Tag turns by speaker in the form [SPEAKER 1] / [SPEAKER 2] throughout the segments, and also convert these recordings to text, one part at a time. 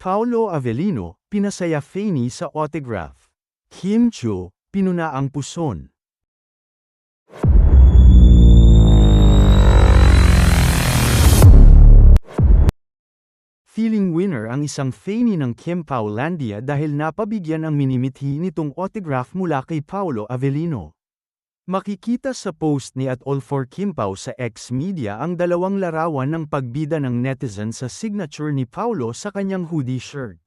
[SPEAKER 1] Paolo Avellino, pinasaya Fanny sa autograph. Kim Chiu, pinuna ang puson. Feeling winner ang isang Fanny ng Kim Paulandia dahil napabigyan ang minimithi nitong autograph mula kay Paolo Avellino. Makikita sa post ni @all4kimpao sa X Media ang dalawang larawan ng pagbida ng netizen sa signature ni Paolo sa kanyang hoodie shirt.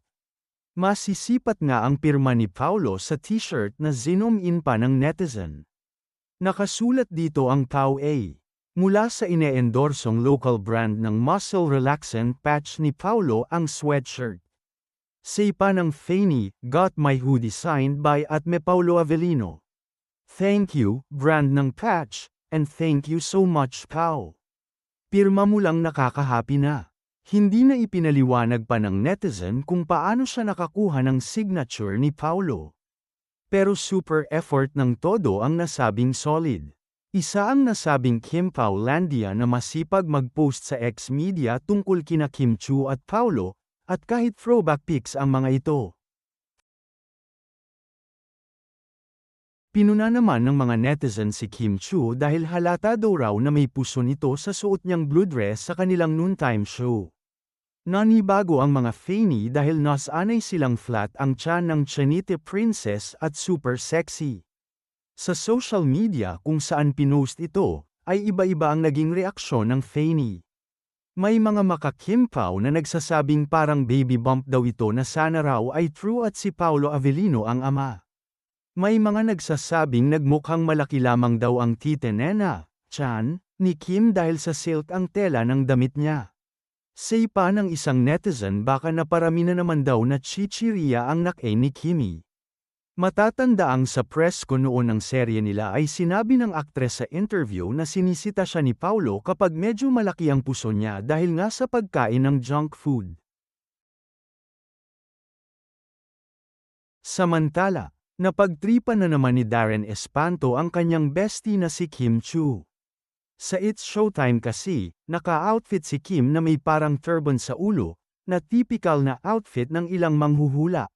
[SPEAKER 1] Masisipat nga ang pirma ni Paolo sa t-shirt na zoom in pa ng netizen. Nakasulat dito ang Pau A. Mula sa ine-endorsong local brand ng muscle relaxant patch ni Paolo ang sweatshirt. Say pa ng Fanny, got my hoodie signed by @Paolo Avellino. Thank you, brand ng patch, and thank you so much Pau. Pirma mo lang nakakahappy na. Hindi na ipinaliwanag pa ng netizen kung paano siya nakakuha ng signature ni Paolo. Pero super effort ng todo ang nasabing solid. Isa ang nasabing Kim Paulandia na masipag mag-post sa X Media tungkol kina Kim Chiu at Paolo, at kahit throwback pics ang mga ito. Pinuna naman ng mga netizen si Kim Chiu dahil halata daw raw na may puso nito sa suot niyang blue dress sa kanilang noontime show. Nanibago ang mga Fanny dahil nasanay silang flat ang tiyan ng Chanite Princess at super sexy. Sa social media kung saan pinost ito, ay iba-iba ang naging reaksyon ng Fanny. May mga maka-Kimpao na nagsasabing parang baby bump daw ito na sana raw ay true at si Paolo Avellino ang ama. May mga nagsasabing nagmukhang malaki lamang daw ang titenena, tiyan, ni Kim dahil sa silk ang tela ng damit niya. Say pa ng isang netizen baka naparami na naman daw na chichiriya ang nakay ni Kimi. Matatandaang sa press ko noon ng serye nila ay sinabi ng aktres sa interview na sinisita siya ni Paolo kapag medyo malaki ang puso niya dahil nga sa pagkain ng junk food. Samantala, napagtripan na naman ni Darren Espanto ang kanyang bestie na si Kim Chiu. Sa It's Showtime kasi, naka-outfit si Kim na may parang turban sa ulo, na typical na outfit ng ilang manghuhula.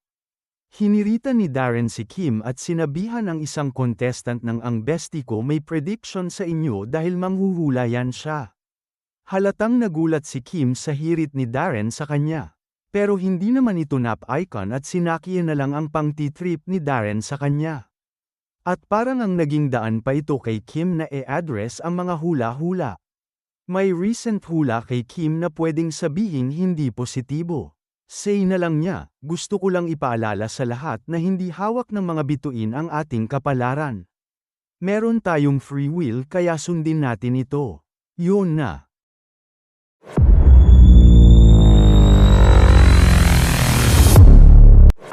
[SPEAKER 1] Hinirita ni Darren si Kim at sinabihan ang isang contestant ng ang bestie ko may prediction sa inyo dahil manghuhula yan siya. Halatang nagulat si Kim sa hirit ni Darren sa kanya. Pero hindi naman ito nap-icon at sinakiyan na lang ang pang-trip ni Darren sa kanya. At parang ang naging daan pa ito kay Kim na e-address ang mga hula-hula. May recent hula kay Kim na pwedeng sabihin hindi positibo. Say na lang niya, gusto ko lang ipaalala sa lahat na hindi hawak ng mga bituin ang ating kapalaran. Meron tayong free will kaya sundin natin ito. Yun na.